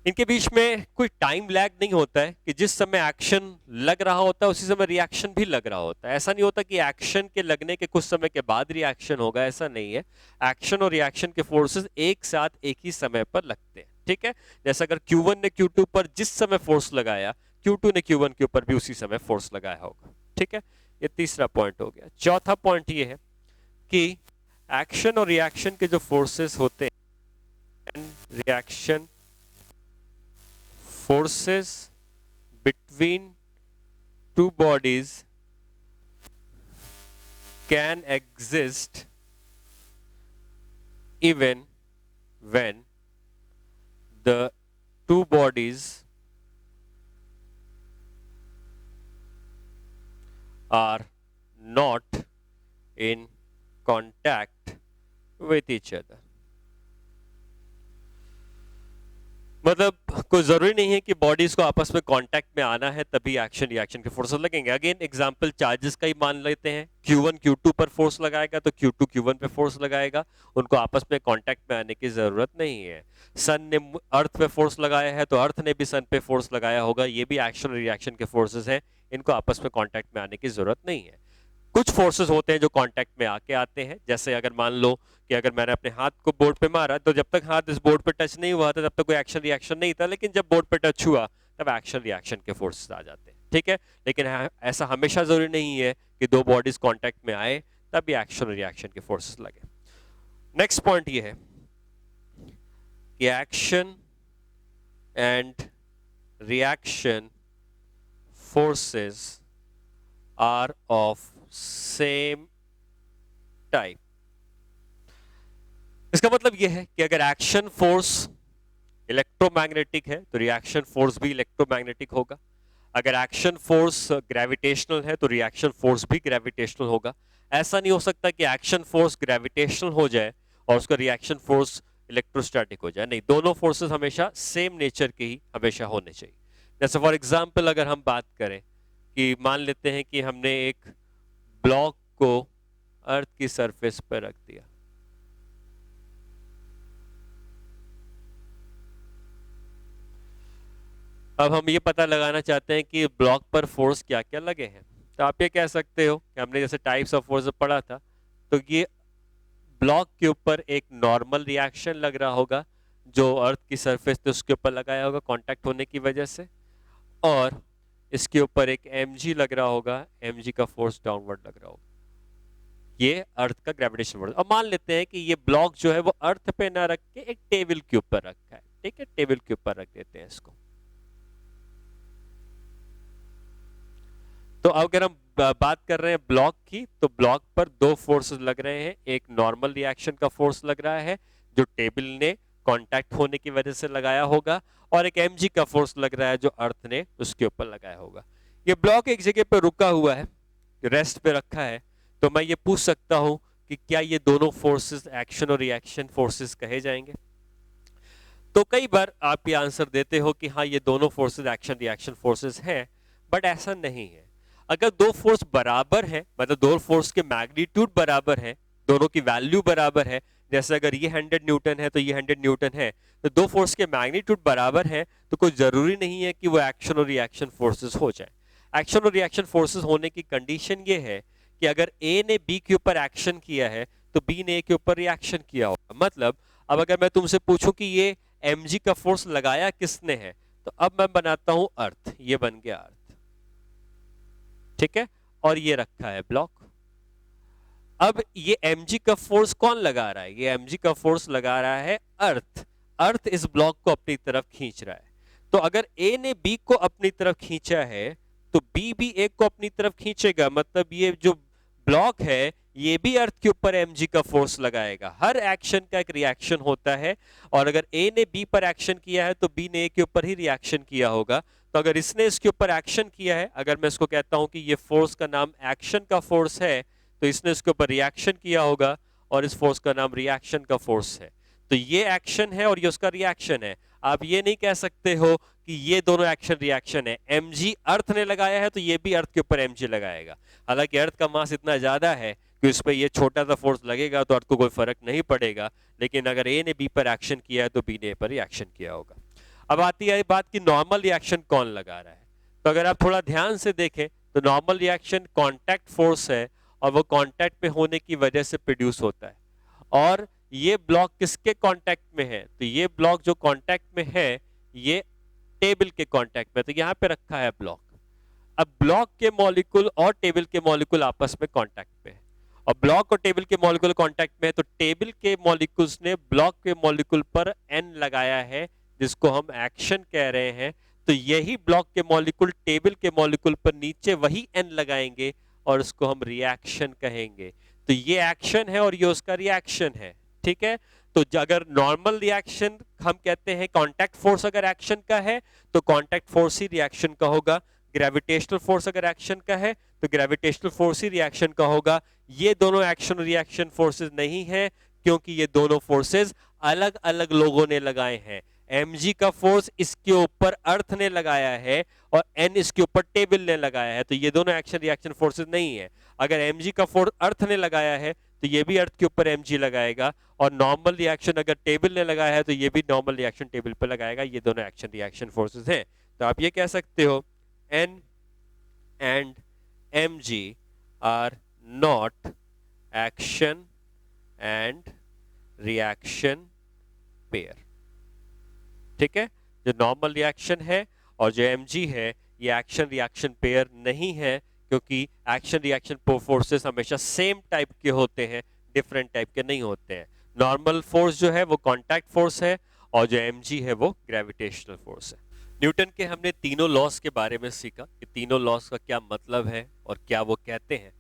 इनके बीच में कोई टाइम लैग नहीं होता है कि जिस समय एक्शन लग रहा होता है उसी समय रिएक्शन भी लग रहा होता है। ऐसा नहीं होता कि एक्शन के लगने के कुछ समय के बाद रिएक्शन होगा, ऐसा नहीं है। एक्शन और रिएक्शन के फोर्सेस एक साथ एक ही समय पर लगते हैं, ठीक है। जैसे अगर Q1 ने Q2 पर जिस समय फोर्स लगाया, Q2 ने Q1 के ऊपर भी उसी समय फोर्स लगाया होगा, ठीक है। ये तीसरा पॉइंट हो गया। चौथा पॉइंट ये है कि एक्शन और रिएक्शन के जो फोर्सेस होते हैं, reaction forces between two bodies can exist even when the two bodies are not in contact with each other. मतलब कोई जरूरी नहीं है कि बॉडीज को आपस में कांटेक्ट में आना है तभी एक्शन रिएक्शन के फोर्सेस लगेंगे। अगेन एग्जांपल चार्जेस का ही मान लेते हैं, Q1 Q2 पर फोर्स लगाएगा तो Q2 Q1 पे फोर्स लगाएगा, उनको आपस में कांटेक्ट में आने की जरूरत नहीं है। सन ने अर्थ पे फोर्स लगाया है तो अर्थ ने भी सन पे फोर्स लगाया होगा, ये भी एक्शन रिएक्शन के फोर्सेस हैं, इनको आपस में कांटेक्ट में आने की जरूरत नहीं है। कुछ फोर्सेस होते हैं जो कांटेक्ट में आके आते हैं, जैसे अगर मान लो कि अगर मैंने अपने हाथ को बोर्ड पे मारा तो जब तक हाथ इस बोर्ड पे टच नहीं हुआ था तब तक कोई एक्शन रिएक्शन नहीं था, लेकिन जब बोर्ड पे टच हुआ तब एक्शन रिएक्शन के फोर्सेस आ जाते हैं, ठीक है। लेकिन ऐसा हमेशा जरूरी नहीं है कि दो बॉडीज कांटेक्ट में आए तभी एक्शन रिएक्शन के फोर्सेस लगे। नेक्स्ट पॉइंट ये है कि action and reaction forces are of same type. इसका मतलब यह है कि अगर एक्शन फोर्स इलेक्ट्रोमैग्नेटिक है तो रिएक्शन फोर्स भी इलेक्ट्रोमैग्नेटिक होगा। अगर एक्शन फोर्स ग्रेविटेशनल है तो रिएक्शन फोर्स भी ग्रेविटेशनल होगा। ऐसा नहीं हो सकता कि एक्शन फोर्स ग्रेविटेशनल हो जाए और उसका रिएक्शन फोर्स इलेक्ट्रोस्टैटिक हो जाए, नहीं, दोनों फोर्सेस हमेशा सेम नेचर के ही हमेशा होने चाहिए। जैसे फॉर एग्जांपल अगर हम बात करें कि मान लेते हैं कि हमने एक ब्लॉक को अर्थ की सरफेस पर रख दिया, अब हम ये पता लगाना चाहते हैं कि ब्लॉक पर फोर्स क्या क्या लगे हैं। तो आप ये कह सकते हो कि हमने जैसे टाइप्स ऑफ फोर्स पढ़ा था, तो ये ब्लॉक के ऊपर एक नॉर्मल रिएक्शन लग रहा होगा जो अर्थ की सरफेस पे उसके ऊपर लगाया होगा कांटेक्ट होने की वजह से, और इसके ऊपर एक mg लग रहा होगा, mg का फोर्स डाउनवर्ड लग रहा होगा, ये अर्थ का ग्रेविटेशन फोर्स। अब मान लेते हैं कि ये ब्लॉक जो है वो अर्थ पे ना रख के एक टेबल के ऊपर रखा है, ठीक है, टेबल के ऊपर रख देते हैं इसको। तो अगर हम बात कर रहे हैं ब्लॉक की, तो ब्लॉक पर दो फोर्सेस लग रहे हैं, एक नॉर्मल रिएक्शन का फोर्स लग रहा है जो टेबल ने कांटेक्ट होने की वजह से लगाया होगा, और एक mg का फोर्स लग रहा है जो अर्थ ने उसके ऊपर लगाया होगा। ये ब्लॉक एक जगह पे रुका हुआ है, रेस्ट पे रखा है, तो मैं ये पूछ सकता हूं कि क्या ये दोनों फोर्सेस एक्शन और रिएक्शन फोर्सेस कहे जाएंगे? तो कई बार आप ये आंसर देते हो कि हाँ ये दोनों फोर्सेस एक्शन रिएक्शन फोर्सेस हैं, बट ऐसा नहीं है। अगर दो फोर्स बराबर है, मतलब दो फोर्स के मैग्नीट्यूड बराबर है, दोनों की वैल्यू बराबर है, जैसे अगर ये 100 न्यूटन है तो ये 100 न्यूटन है, तो दो फोर्स के मैग्नीट्यूड बराबर है, तो कोई जरूरी नहीं है कि वो एक्शन और रिएक्शन फोर्सेस हो जाए। एक्शन और रिएक्शन फोर्सेस होने की कंडीशन ये है कि अगर ए ने बी के ऊपर एक्शन किया है तो बी ने ए के ऊपर रिएक्शन किया होगा। मतलब अब अगर मैं तुमसे पूछूं कि ये mg का फोर्स लगाया किसने है, तो अब मैं बनाता हूं अर्थ, ये बन गया अर्थ, ठीक है, और ये रखा है ब्लॉक। अब ये mg का फोर्स कौन लगा रहा है? ये mg का फोर्स लगा रहा है अर्थ। अर्थ इस ब्लॉक को अपनी तरफ खींच रहा है। तो अगर a ने b को अपनी तरफ खींचा है तो b भी a को अपनी तरफ खींचेगा, मतलब ये जो ब्लॉक है ये भी अर्थ के ऊपर mg का फोर्स लगाएगा। हर एक्शन का एक रिएक्शन होता है, और अगर a ने b पर एक्शन किया है तो b ने a के ऊपर ही रिएक्शन किया होगा। तो अगर इसने इसके ऊपर एक्शन किया है, अगर मैं इसको कहता हूं कि ये फोर्स का नाम एक्शन का फोर्स है, तो इसने इसके ऊपर रिएक्शन किया होगा और इस फोर्स का नाम रिएक्शन का फोर्स है। तो ये एक्शन है और ये उसका रिएक्शन है। आप ये नहीं कह सकते हो कि ये दोनों एक्शन रिएक्शन है, mg अर्थ ने लगाया है तो ये भी अर्थ के ऊपर mg लगाएगा। हालांकि अर्थ का मास इतना ज्यादा है कि उस पर ये छोटा सा फोर्स लगेगा तो अर्थ को कोई फर्क नहीं पड़ेगा, लेकिन अगर ए ने बी पर एक्शन किया है तो बी ने ए पर रिएक्शन किया होगा। अब आती है बात कि नॉर्मल रिएक्शन कौन लगा रहा है। तो अगर आप थोड़ा ध्यान से देखें तो नॉर्मल रिएक्शन कांटेक्ट फोर्स है और वो कांटेक्ट पे होने की वजह से प्रोड्यूस होता है। और ये ब्लॉक किसके कांटेक्ट में है, तो ये ब्लॉक जो कांटेक्ट में है ये टेबल के कांटेक्ट में, तो यहां पे रखा है ब्लॉक। अब ब्लॉक के मॉलिक्यूल और टेबल के मॉलिक्यूल आपस में कांटेक्ट पे है, और ब्लॉक और टेबल के मॉलिक्यूल कांटेक्ट में है, तो टेबल के मॉलिक्यूल्स ने ब्लॉक के मॉलिक्यूल पर एन लगाया है जिसको हम एक्शन कह रहे हैं। तो यही ब्लॉक के मॉलिक्यूल टेबल के मॉलिक्यूल पर नीचे वही एन लगाएंगे और उसको हम रिएक्शन कहेंगे। तो ये एक्शन है और ये उसका रिएक्शन है, ठीक है। तो अगर नॉर्मल रिएक्शन हम कहते हैं कांटेक्ट फोर्स अगर एक्शन का है तो कांटेक्ट फोर्स ही रिएक्शन का होगा, ग्रेविटेशनल फोर्स अगर एक्शन का है तो ग्रेविटेशनल फोर्स ही रिएक्शन का होगा। ये दोनों एक्शन रिएक्शन फोर्सेस नहीं है क्योंकि ये दोनों फोर्सेस अलग अलग लोगों ने लगाए हैं। mg का फोर्स इसके ऊपर अर्थ ने लगाया है और n इसके ऊपर टेबल ने लगाया है, तो ये दोनों एक्शन रिएक्शन फोर्सेस नहीं है। अगर mg का फोर्स अर्थ ने लगाया है तो ये भी अर्थ के ऊपर mg लगाएगा, और नॉर्मल रिएक्शन अगर टेबल ने लगाया है तो ये भी नॉर्मल रिएक्शन टेबल पर लगाएगा। ये दोनों एक्शन रिएक्शन फोर्सेस हैं। तो आप ये कह सकते हो n and mg are not action and reaction pair, ठीक है। जो नॉर्मल रिएक्शन है और जो mg है ये एक्शन रिएक्शन पेयर नहीं है, क्योंकि एक्शन रिएक्शन फोर्सेस हमेशा सेम टाइप के होते हैं, डिफरेंट टाइप के नहीं होते हैं। नॉर्मल फोर्स जो है वो कांटेक्ट फोर्स है और जो mg है वो ग्रेविटेशनल फोर्स है। न्यूटन के हमने तीनों लॉस के बारे में सीखा कि तीनों लॉस का क्या मतलब है और क्या वो कहते हैं,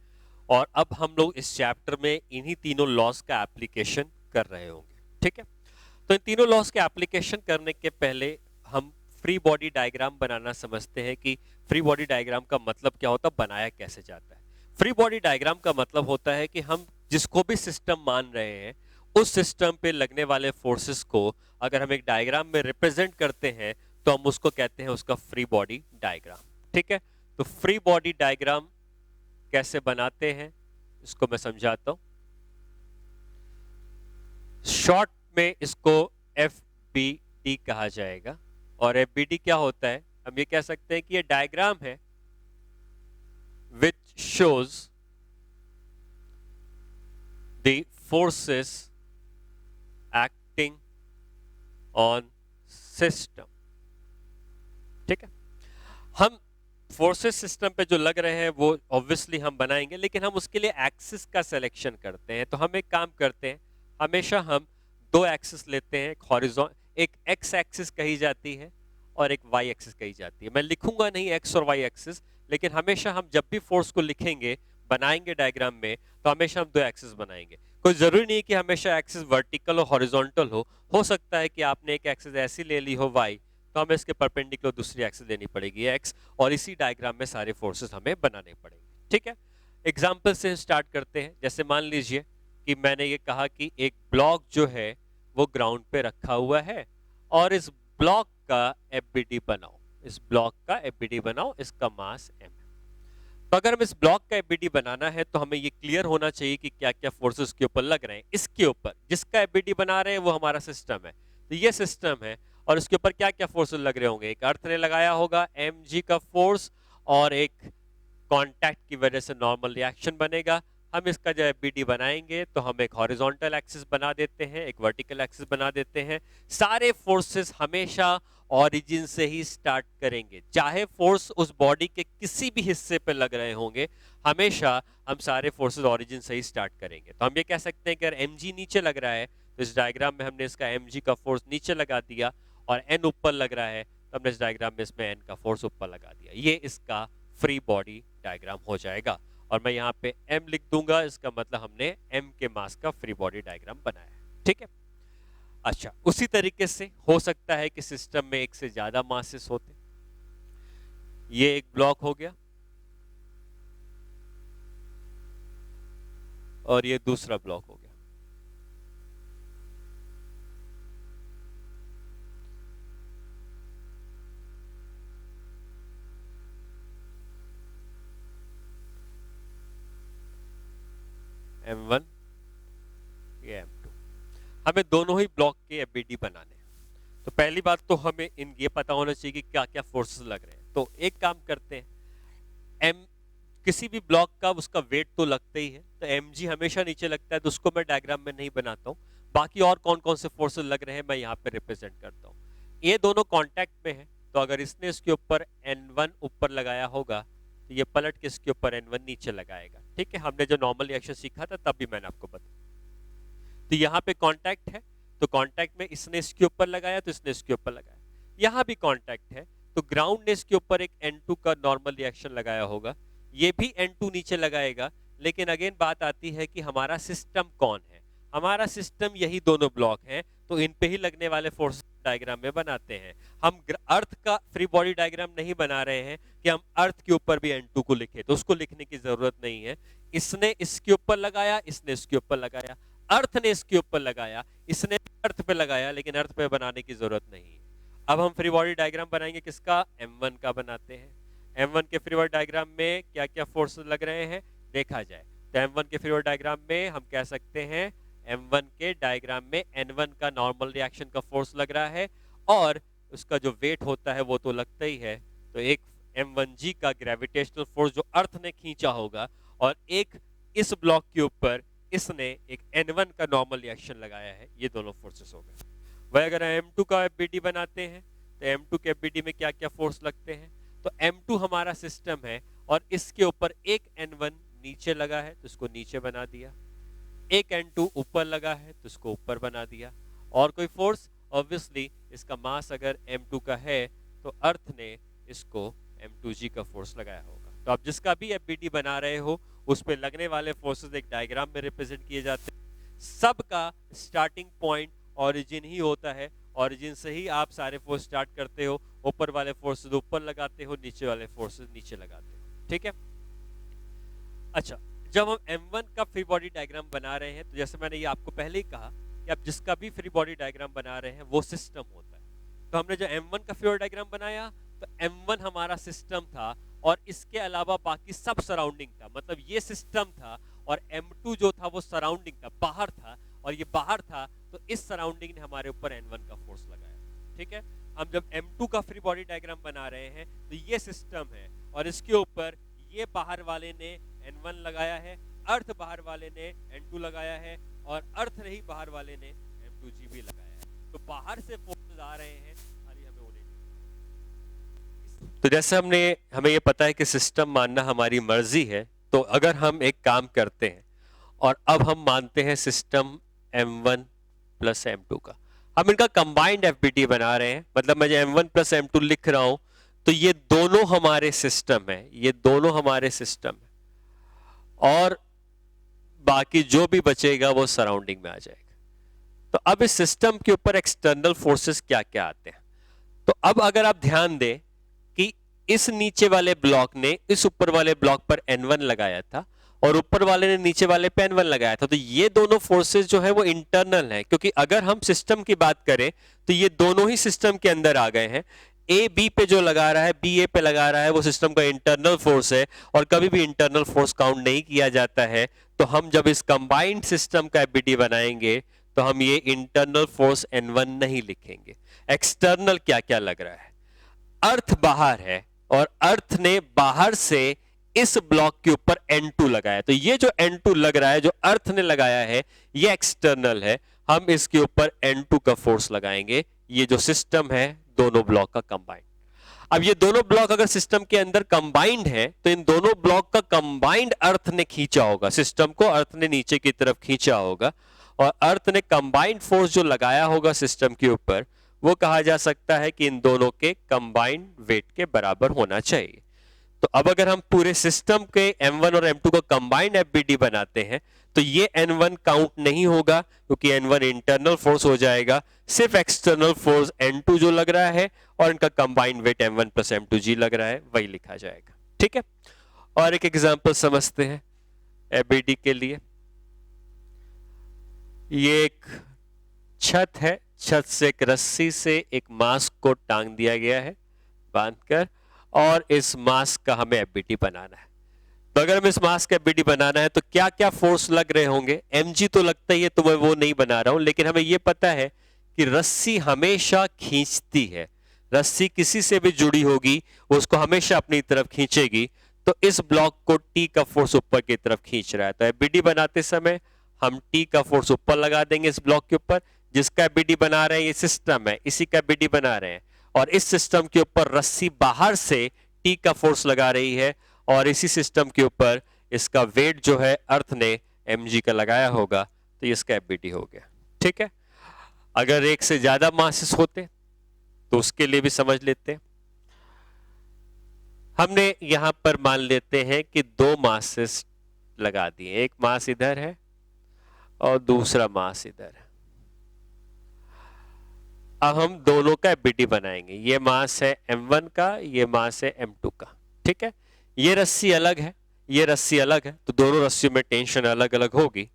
और अब हम लोग इस चैप्टर में इन्हीं तीनों लॉस का एप्लीकेशन कर रहे होंगे, ठीक है। तो इन तीनों लॉस के एप्लीकेशन करने के पहले हम फ्री बॉडी डायग्राम बनाना समझते हैं कि फ्री बॉडी डायग्राम का मतलब क्या होता है, बनाया कैसे जाता है। फ्री बॉडी डायग्राम का मतलब होता है कि हम जिसको भी सिस्टम मान रहे हैं उस सिस्टम पे लगने वाले फोर्सेस को अगर हम एक डायग्राम में रिप्रेजेंट करते हैं तो हम उसको कहते हैं उसका फ्री बॉडी डायग्राम, ठीक है। तो फ्री बॉडी डायग्राम कैसे बनाते हैं इसको मैं समझाता हूं। शॉर्ट में इसको FBD कहा जाएगा, और FBD क्या होता है, हम ये कह सकते हैं कि ये डायग्राम है which shows the forces acting on system, ठीक है। हम फोर्सेस सिस्टम पे जो लग रहे हैं वो ऑब्वियसली हम बनाएंगे, लेकिन हम उसके लिए एक्सिस का सिलेक्शन करते हैं। तो हम एक काम करते हैं, हमेशा हम दो एक्सिस लेते हैं, एक एक्स एक्सिस कही जाती है और एक वाई एक्सिस कही जाती है। मैं लिखूंगा नहीं एक्स और वाई एक्सिस, लेकिन हमेशा हम जब भी फोर्स को लिखेंगे बनाएंगे डायग्राम में तो हमेशा हम दो एक्सिस बनाएंगे। कोई जरूरी नहीं कि हमेशा एक्सिस वर्टिकल और हॉरिजॉन्टल हो सकता है कि आपने एक एक्सिस ऐसी ले ली हो वाई, तो हमें इसके परपेंडिकुलर दूसरी एक्सिस लेनी पड़ेगी एक्स, और इसी डायग्राम में सारे फोर्सेस हमें बनाने पड़ेंगे, ठीक है। एग्जांपल से स्टार्ट करते हैं। जैसे मान लीजिए कि मैंने ये कहा कि एक ब्लॉक जो है वो ग्राउंड पे रखा हुआ है और इस ब्लॉक का FBD बनाओ, इस ब्लॉक का FBD बनाओ, इसका मास m है। तो अगर हम इस ब्लॉक का FBD बनाना है तो हमें ये क्लियर होना चाहिए कि क्या क्या फोर्सेस के ऊपर लग रहे हैं। इसके ऊपर जिसका FBD बना रहे हैं वो हमारा सिस्टम है, तो ये सिस्टम है और इसके ऊपर क्या क्या फोर्सेस लग रहे होंगे। एक अर्थ ने लगाया होगा mg का फोर्स, और एक कांटेक्ट की वजह से नॉर्मल रिएक्शन बनेगा। हम इसका जो FBD बनाएंगे तो हम एक हॉरिजॉन्टल एक्सिस बना देते हैं, एक वर्टिकल एक्सिस बना देते हैं। सारे फोर्सेस हमेशा ओरिजिन से ही स्टार्ट करेंगे, चाहे फोर्स उस बॉडी के किसी भी हिस्से पे लग रहे होंगे, हमेशा हम सारे फोर्सेस ओरिजिन से ही स्टार्ट करेंगे। तो हम ये कह सकते हैं कि अगर mg नीचे लग रहा है तो इस डायग्राम में हमने इसका mg का फोर्स नीचे लगा दिया, और n ऊपर लग रहा है तो हमने इस डायग्राम में इसमें n का फोर्स ऊपर लगा दिया। ये इसका फ्री बॉडी डायग्राम हो जाएगा, और मैं यहाँ पे m लिख दूंगा, इसका मतलब हमने m के मास का फ्री बॉडी डायग्राम बनाया है, ठीक है। अच्छा, उसी तरीके से हो सकता है कि सिस्टम में एक से ज्यादा मासेस होते। ये एक ब्लॉक हो गया और ये दूसरा ब्लॉक हो गया। M1, ये M2। हमें दोनों ही ब्लॉक के FBD बनाने हैं। तो पहली बात तो हमें ये पता होना चाहिए कि क्या क्या फोर्सेस लग रहे हैं। तो एक काम करते हैं, एम किसी भी ब्लॉक का उसका वेट तो लगता ही है, तो mg हमेशा नीचे लगता है, तो उसको मैं डायग्राम में नहीं बनाता हूँ। बाकी और कौन कौन से फोर्सेस लग रहे हैं मैं यहाँ पे रिप्रेजेंट करता हूँ। ये दोनों कांटेक्ट में है, तो अगर इसने इसके ऊपर N1 ऊपर लगाया होगा तो ये पलट के इसके ऊपर N1 नीचे लगाएगा। ठीक है, हमने जो नॉर्मल रिएक्शन सीखा था तब भी मैंने आपको बताया। तो यहाँ पे कांटेक्ट है, तो कांटेक्ट में इसने इसके ऊपर लगाया तो इसने इसके ऊपर लगाया। यहाँ भी कांटेक्ट है, तो ग्राउंड ने इसके ऊपर एक N2 का नॉर्मल रिएक्शन लगाया होगा, ये भी N2 नीचे लगाएगा। लेकिन अगेन बात आती है कि हमारा सिस्टम कौन है। हमारा सिस्टम यही दोनों ब्लॉक हैं, तो इन पे ही लगने वाले फोर्स डायग्राम में बनाते हैं। हम अर्थ का फ्री बॉडी डायग्राम नहीं बना रहे हैं कि हम अर्थ के ऊपर भी N2 को लिखें, तो उसको लिखने की जरूरत नहीं है। इसने इसके ऊपर लगाया, इसने इसके ऊपर लगाया, अर्थ ने इसके ऊपर लगाया, इसने अर्थ पे लगाया, लेकिन अर्थ पे बनाने की जरूरत नहीं है। अब हम फ्री बॉडी डायग्राम बनाएंगे किसका, M1 का बनाते हैं। M1 के फ्री बॉडी डायग्राम में क्या क्या फोर्स लग रहे हैं देखा जाए, तो M1 के फ्री बॉडी डायग्राम में हम कह सकते हैं M1 के डायग्राम में N1 का नॉर्मल रिएक्शन का फोर्स लग रहा है, और उसका जो वेट होता है वो तो लगता ही है। तो एक M1g का ग्रेविटेशनल फोर्स जो अर्थ ने खींचा होगा, और एक इस ब्लॉक के ऊपर इसने एक N1 का नॉर्मल रिएक्शन लगाया है, ये दोनों फोर्सेस हो गए। वह अगर M2 का FBD बनाते हैं तो M2 के FBD में क्या क्या फोर्स लगते हैं, तो M2 हमारा सिस्टम है और इसके ऊपर एक N1 नीचे लगा है तो इसको नीचे बना दिया, एक N2 ऊपर लगा है तो इसको ऊपर बना दिया। और कोई फोर्स, ऑब्वियसली इसका मास अगर M2 का है तो अर्थ ने इसको M2g का फोर्स लगाया होगा। तो आप जिसका भी FBD बना रहे हो उस पे लगने वाले फोर्सेस एक डायग्राम में रिप्रेजेंट किए जाते हैं। सबका स्टार्टिंग पॉइंट ओरिजिन ही होता है, ओरिजिन से ही आप सारे फोर्स स्टार्ट करते हो, ऊपर वाले फोर्सेस ऊपर लगाते हो, नीचे वाले फोर्सेस नीचे लगाते हो। ठीक है, अच्छा, जब हम M1 का फ्री बॉडी डायग्राम बना रहे हैं तो जैसे मैंने ये आपको पहले ही कहा कि आप जिसका भी फ्री बॉडी डायग्राम बना रहे हैं वो सिस्टम होता है। तो हमने जो M1 का फ्री बॉडी डायग्राम बनाया तो M1 हमारा सिस्टम था और इसके अलावा बाकी सब सराउंडिंग था, मतलब ये सिस्टम था और M2 जो था वो सराउंडिंग था, बाहर था, और ये बाहर था तो इस सराउंडिंग ने हमारे ऊपर N1 का फोर्स लगाया। ठीक है, हम जब M2 का फ्री बॉडी डायग्राम बना रहे हैं तो ये सिस्टम है और इसके ऊपर ये बाहर वाले ने N1 लगाया है, अर्थ बाहर वाले ने N2 लगाया है, और अर्थ नहीं बाहर वाले ने M2g भी लगाया है। तो बाहर से फोर्सेस आ रहे हैं, खाली हमें उन्हें। तो जैसे हमें ये पता है कि सिस्टम मानना हमारी मर्जी है, तो अगर हम एक काम करते हैं और अब हम मानते हैं सिस्टम M1 प्लस M2 का, हम इनका कंबाइंड FBD बना रहे हैं, मतलब मैं जो M1 प्लस M2 लिख रहा हूं तो ये दोनों हमारे सिस्टम है, ये दोनों हमारे सिस्टम है, और बाकी जो भी बचेगा वो सराउंडिंग में आ जाएगा। तो अब इस सिस्टम के ऊपर एक्सटर्नल फोर्सेस क्या क्या आते हैं, तो अब अगर आप ध्यान दें कि इस नीचे वाले ब्लॉक ने इस ऊपर वाले ब्लॉक पर N1 लगाया था और ऊपर वाले ने नीचे वाले पे N1 लगाया था, तो ये दोनों फोर्सेस जो है वो इंटरनल है, क्योंकि अगर हम सिस्टम की बात करें तो ये दोनों ही सिस्टम के अंदर आ गए हैं। ए बी पे जो लगा रहा है, बी ए पे लगा रहा है, वो सिस्टम का इंटरनल फोर्स है और कभी भी इंटरनल फोर्स काउंट नहीं किया जाता है। तो हम जब इस कंबाइंड सिस्टम का FBD बनाएंगे तो हम ये इंटरनल फोर्स N1 नहीं लिखेंगे। एक्सटर्नल क्या क्या लग रहा है, अर्थ बाहर है और अर्थ ने बाहर से इस ब्लॉक के ऊपर N2 लगाया, तो ये जो N2 लग रहा है जो अर्थ ने लगाया है ये एक्सटर्नल है, हम इसके ऊपर N2 का फोर्स लगाएंगे। ये जो सिस्टम है दोनों ब्लॉक का कंबाइंड। अब ये दोनों ब्लॉक अगर सिस्टम के अंदर कंबाइंड है तो इन दोनों ब्लॉक का कंबाइंड अर्थ ने खींचा होगा, सिस्टम को अर्थ ने नीचे की तरफ खींचा होगा, और अर्थ ने कंबाइंड फोर्स जो लगाया होगा सिस्टम के ऊपर वो कहा जा सकता है कि इन दोनों के कंबाइंड वेट के बराबर होना चाहिए। तो अब अगर हम पूरे सिस्टम के M1 और M2 को कंबाइंड FBD बनाते हैं तो ये N1 काउंट नहीं होगा क्योंकि N1 इंटरनल फोर्स हो जाएगा, सिर्फ एक्सटर्नल फोर्स N2 जो लग रहा है और इनका combined weight M1 plus M2g लग रहा है वही लिखा जाएगा। ठीक है, और एक एग्जांपल समझते हैं FBD के लिए। ये एक छत है, छत से एक रस्सी से एक मास्क को टांग दिया गया है बांधकर, और इस मास्क का हमें FBD बनाना है। तो अगर हमें इस मास का एफबीडी बनाना है तो क्या क्या फोर्स लग रहे होंगे? mg तो लगता ही है, तो मैं वो नहीं बना रहा हूं, लेकिन हमें ये पता है कि रस्सी हमेशा खींचती है, रस्सी किसी से भी जुड़ी होगी वो उसको हमेशा अपनी तरफ खींचेगी। तो इस ब्लॉक को टी का फोर्स ऊपर की तरफ खींच रहा है, तो एफबीडी बनाते समय हम टी का फोर्स ऊपर लगा देंगे इस ब्लॉक के ऊपर। जिसका एफबीडी बना रहे हैं ये सिस्टम है, इसी का एफबीडी बना रहे हैं, और इस सिस्टम के ऊपर रस्सी बाहर से टी का फोर्स लगा रही है, और इसी सिस्टम के ऊपर इसका वेट जो है अर्थ ने mg का लगाया होगा, तो इसका एफबीडी हो गया। ठीक है, अगर एक से ज्यादा मासेस होते तो उसके लिए भी समझ लेते हैं। हमने यहां पर मान लेते हैं कि दो मासेस लगा दिए, एक मास इधर है और दूसरा मास इधर है। अब हम दोनों का एफबीडी बनाएंगे, ये मास है m1 का, ये मास है m2 का। ठीक है, ये रस्सी अलग है, ये रस्सी अलग है, तो दोनों रस्सियों में टेंशन अलग अलग होगी।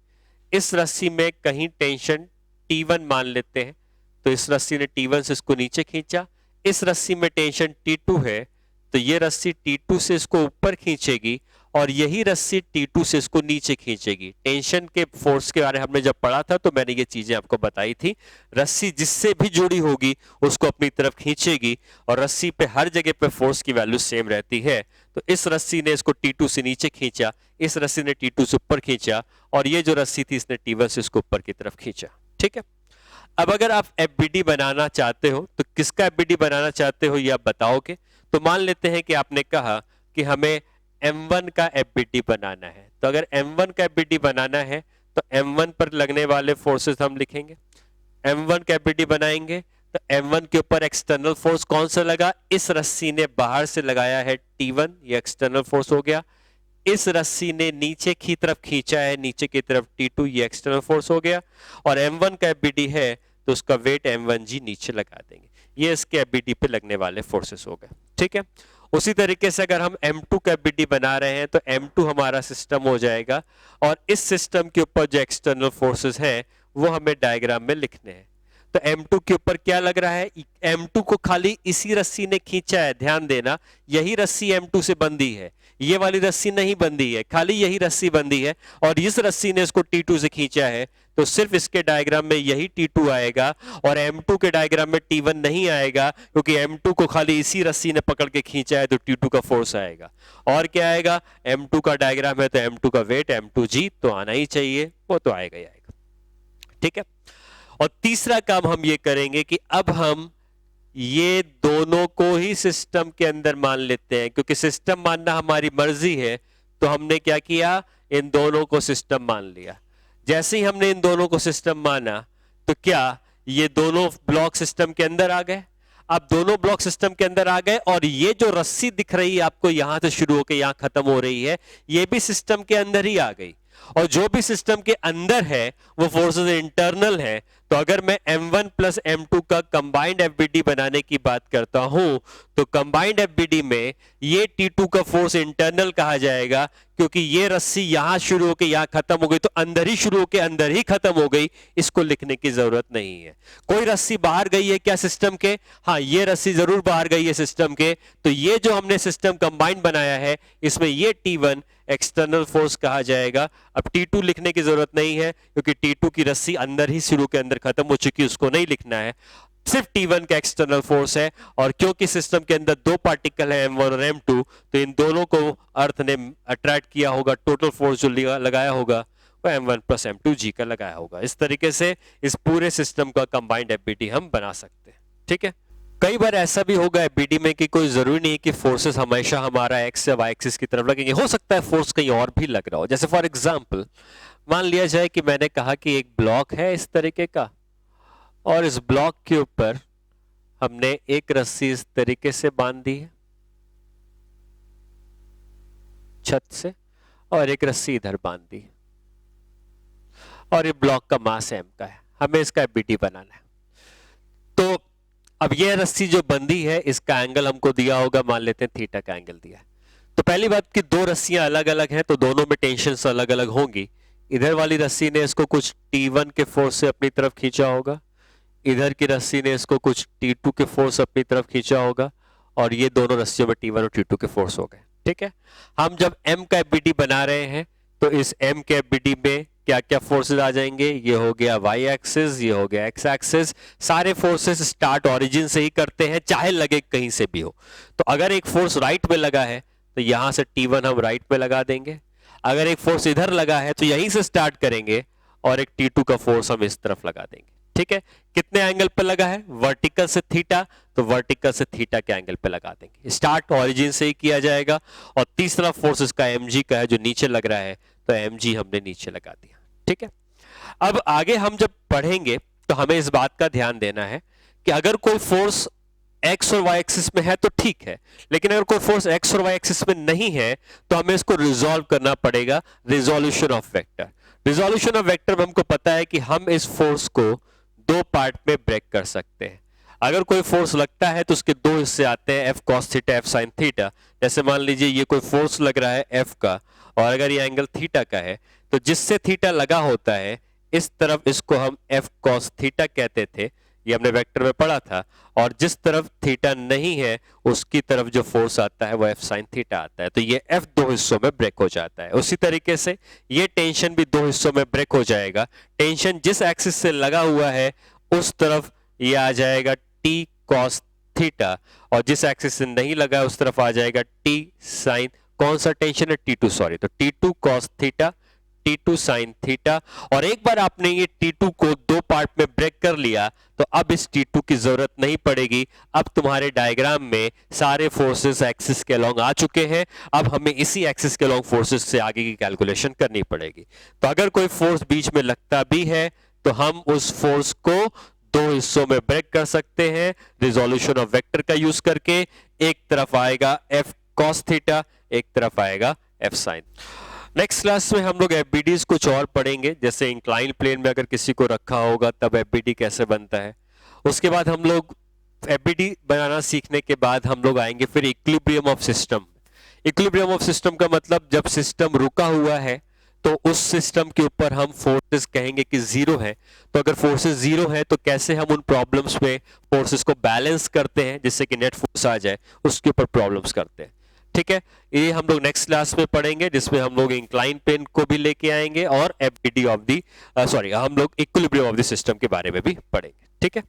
इस रस्सी में कहीं टेंशन T1 मान लेते हैं, तो इस रस्सी ने T1 से इसको नीचे खींचा। इस रस्सी में टेंशन T2 है, तो ये रस्सी T2 से इसको ऊपर खींचेगी, और यही रस्सी T2 से इसको नीचे खींचेगी। टेंशन के फोर्स के बारे में हमने जब पढ़ा था तो मैंने ये चीजें आपको बताई थी। रस्सी जिससे भी जुड़ी होगी उसको अपनी तरफ खींचेगी, और रस्सी पे हर जगह पे फोर्स की वैल्यू सेम रहती है। तो इस रस्सी ने इसको T2 से नीचे खींचा, इस रस्सी ने T2 से ऊपर खींचा, और ये जो रस्सी थी इसने T1 से इसको ऊपर की तरफ खींचा। ठीक है, अब अगर आप एफबीडी बनाना चाहते हो तो किसका एफबीडी बनाना चाहते हो ये आप बताओगे। तो मान लेते हैं कि आपने कहा कि हमें m1 का एफबीडी बनाना है, तो अगर m1 का एफबीडी बनाना है तो m1 पर लगने वाले फोर्सेस हम लिखेंगे। m1 का एफबीडी बनाएंगे तो m1 के ऊपर एक्सटर्नल फोर्स कौन सा लगा? इस रस्सी ने बाहर से लगाया है T1, ये एक्सटर्नल फोर्स हो गया। इस रस्सी ने नीचे की तरफ खींचा है, नीचे की तरफ T2, ये एक्सटर्नल फोर्स हो गया। और m1 का एफबीडी है तो उसका वेट m1g नीचे लगा देंगे, ये इसके एफबीडी पे लगने वाले फोर्सेस हो गए। ठीक है, उसी तरीके से अगर हम m2 का एफबीडी बना रहे हैं तो m2 हमारा सिस्टम हो जाएगा, और इस सिस्टम के ऊपर जो एक्सटर्नल फोर्सेस हैं वो हमें डायग्राम में लिखने हैं। तो m2 के ऊपर क्या लग रहा है? m2 को खाली इसी रस्सी ने खींचा है, ध्यान देना, यही रस्सी m2 से बंधी है, ये वाली रस्सी नहीं बंधी है, खाली यही रस्सी बंधी है, और इस रस्सी ने इसको T2 से खींचा है, तो सिर्फ इसके डायग्राम में यही T2 आएगा, और m2 के डायग्राम में T1 नहीं आएगा, क्योंकि m2 को खाली इसी रस्सी ने पकड़ के खींचा है, तो T2 का फोर्स आएगा। और क्या आएगा? m2 का डायग्राम है तो m2 का वेट m2g तो आना ही चाहिए, वो तो आएगा ही आएगा। ठीक है, और तीसरा काम हम ये करेंगे कि अब हम ये दोनों को ही सिस्टम के अंदर मान लेते हैं, क्योंकि सिस्टम मानना हमारी मर्जी है। तो हमने क्या किया? इन दोनों को सिस्टम मान लिया। जैसे ही हमने इन दोनों को सिस्टम माना तो क्या ये दोनों ब्लॉक सिस्टम के अंदर आ गए? अब दोनों ब्लॉक सिस्टम के अंदर आ गए, और ये जो रस्सी दिख रही है आपको यहां से शुरू होकर यहां खत्म हो रही है, ये भी सिस्टम के अंदर ही आ गई। और जो भी सिस्टम के अंदर है वो फोर्सेस इंटरनल है। तो अगर मैं m1 प्लस m2 का कंबाइंड एफबीडी बनाने की बात करता हूं तो कंबाइंड एफबीडी में ये T2 का फोर्स इंटरनल कहा जाएगा, क्योंकि ये रस्सी यहां शुरू होकर यहां खत्म हो गई, तो अंदर ही शुरू होकर अंदर ही खत्म हो गई, इसको लिखने की जरूरत नहीं है। कोई रस्सी बाहर गई है क्या सिस्टम के? हाँ, ये रस्सी जरूर बाहर गई है सिस्टम के। तो ये जो हमने सिस्टम कंबाइंड बनाया है इसमें ये T1 एक्सटर्नल फोर्स कहा जाएगा। अब T2 लिखने की जरूरत नहीं है, क्योंकि T2 की रस्सी अंदर ही शुरू के अंदर खत्म हो चुकी है, उसको नहीं लिखना है। सिर्फ T1 का एक्सटर्नल फोर्स है, और क्योंकि सिस्टम के अंदर दो पार्टिकल है m1 और m2, तो इन दोनों को अर्थ ने अट्रैक्ट किया होगा, टोटल फोर्स जो लगाया होगा वो m1 प्लस m2g का लगाया होगा। इस तरीके से इस पूरे सिस्टम का कंबाइंड एफबीडी हम बना सकते हैं। ठीक है, कई बार ऐसा भी होगा एफबीडी में कि कोई जरूरी नहीं है कि फोर्सेस हमेशा हमारा एक्स या वाई एक्सिस की तरफ लगेंगे, हो सकता है फोर्स कहीं और भी लग रहा हो। जैसे फॉर एग्जांपल मान लिया जाए कि मैंने कहा कि एक ब्लॉक है इस तरीके का, और इस ब्लॉक के ऊपर हमने एक रस्सी इस तरीके से बांध दी है छत से, और एक रस्सी इधर बांध दी है, और ये ब्लॉक का मास m का है, हमें इसका एफबीडी बनाना है। तो अब ये रस्सी जो बंधी है इसका एंगल हमको दिया होगा, मान लेते हैं थीटा का एंगल दिया है। तो पहली बात कि दो रस्सियां अलग अलग हैं, तो दोनों में टेंशन अलग अलग होंगी। इधर वाली रस्सी ने इसको कुछ T1 के फोर्स से अपनी तरफ खींचा होगा, इधर की रस्सी ने इसको कुछ T2 के फोर्स अपनी तरफ खींचा होगा, और ये दोनों रस्सियों में T1 और T2 के फोर्स हो गए। ठीक है। हम जब m का एफबीडी बना रहे हैं तो इस m के एफबीडी में क्या क्या फोर्सेस आ जाएंगे, ये हो गया वाई एक्सिस, ये हो गया एक्स एक्सिस, सारे फोर्सेस स्टार्ट ओरिजिन से ही करते हैं चाहे लगे कहीं से भी हो। तो अगर एक फोर्स राइट में लगा है तो यहां से T1 हम राइट में लगा देंगे, अगर एक फोर्स इधर लगा है तो यहीं से स्टार्ट करेंगे और एक T2 का फोर्स हम इस तरफ लगा देंगे। ठीक है, कितने एंगल पे लगा है, वर्टिकल से थीटा, तो वर्टिकल से थीटा के एंगल पे लगा देंगे, स्टार्ट ओरिजिन से ही किया जाएगा। और तीसरा फोर्स इसका mg का है जो नीचे लग रहा है, तो mg हमने नीचे लगा दिया। ठीक है, अब आगे हम जब पढ़ेंगे तो हमें इस बात का ध्यान देना है कि अगर कोई फोर्स x और y एक्सिस में है तो ठीक है, लेकिन अगर कोई फोर्स x और y एक्सिस में नहीं है तो हमें इसको रिजॉल्व करना पड़ेगा, resolution of vector. Resolution of vector में हमको पता है कि हम इस फोर्स को दो पार्ट में ब्रेक कर सकते हैं। अगर कोई फोर्स लगता है तो उसके दो हिस्से आते हैं, F cos theta, F sine theta. जैसे मान लीजिए ये कोई फोर्स लग रहा है एफ का, और अगर ये एंगल थीटा का है, तो जिससे थीटा लगा होता है इस तरफ इसको हम एफ कॉस थीटा कहते थे, ये हमने वेक्टर में पढ़ा था, और जिस तरफ थीटा नहीं है उसकी तरफ जो फोर्स आता है वो एफ साइन थीटा आता है। तो ये एफ दो हिस्सों में ब्रेक हो जाता है। उसी तरीके से ये टेंशन भी दो हिस्सों में ब्रेक हो जाएगा। टेंशन जिस एक्सिस से लगा हुआ है उस तरफ ये आ जाएगा टी कॉस थीटा, और जिस एक्सिस से नहीं लगा है उस तरफ आ जाएगा टी साइन, कौन सा टेंशन है, T2, सॉरी, तो T2 cos theta, T2 sine theta. और एक बार आपने ये T2 को दो पार्ट में ब्रेक कर लिया तो अब इस T2 की जरूरत नहीं पड़ेगी। अब तुम्हारे डायग्राम में सारे फोर्सेस एक्सिस के अलोंग आ चुके हैं, अब हमें इसी एक्सिस के अलोंग फोर्सेस से आगे की कैलकुलेशन करनी पड़ेगी। तो अगर कोई फोर्स बीच में लगता भी है तो हम उस फोर्स को दो हिस्सों में ब्रेक कर सकते हैं रिजोल्यूशन ऑफ वेक्टर का यूज करके। एक तरफ आएगा एफ कॉस थीटा, एक तरफ आएगा एफ साइन। नेक्स्ट क्लास में हम लोग एफबीडीज कुछ और पढ़ेंगे, जैसे इंक्लाइन प्लेन में अगर किसी को रखा होगा तब एफबीडी कैसे बनता है। उसके बाद हम लोग एफबीडी बनाना सीखने के बाद हम लोग आएंगे फिर equilibrium of system. Equilibrium of system का मतलब जब सिस्टम रुका हुआ है तो उस सिस्टम के ऊपर हम फोर्सेस कहेंगे कि जीरो है। तो अगर फोर्सेस जीरो है तो कैसे हम उन प्रॉब्लम्स में फोर्सेस को बैलेंस करते हैं जिससे कि नेट फोर्स आ जाए, उसके ऊपर प्रॉब्लम्स करते हैं। ठीक है, ये हम लोग नेक्स्ट क्लास में पढ़ेंगे, जिसमें हम लोग इंक्लाइन प्लेन को भी लेके आएंगे और एफबीडी ऑफ दी हम लोग इक्विलिब्रियम ऑफ द सिस्टम के बारे में भी पढ़ेंगे। ठीक है।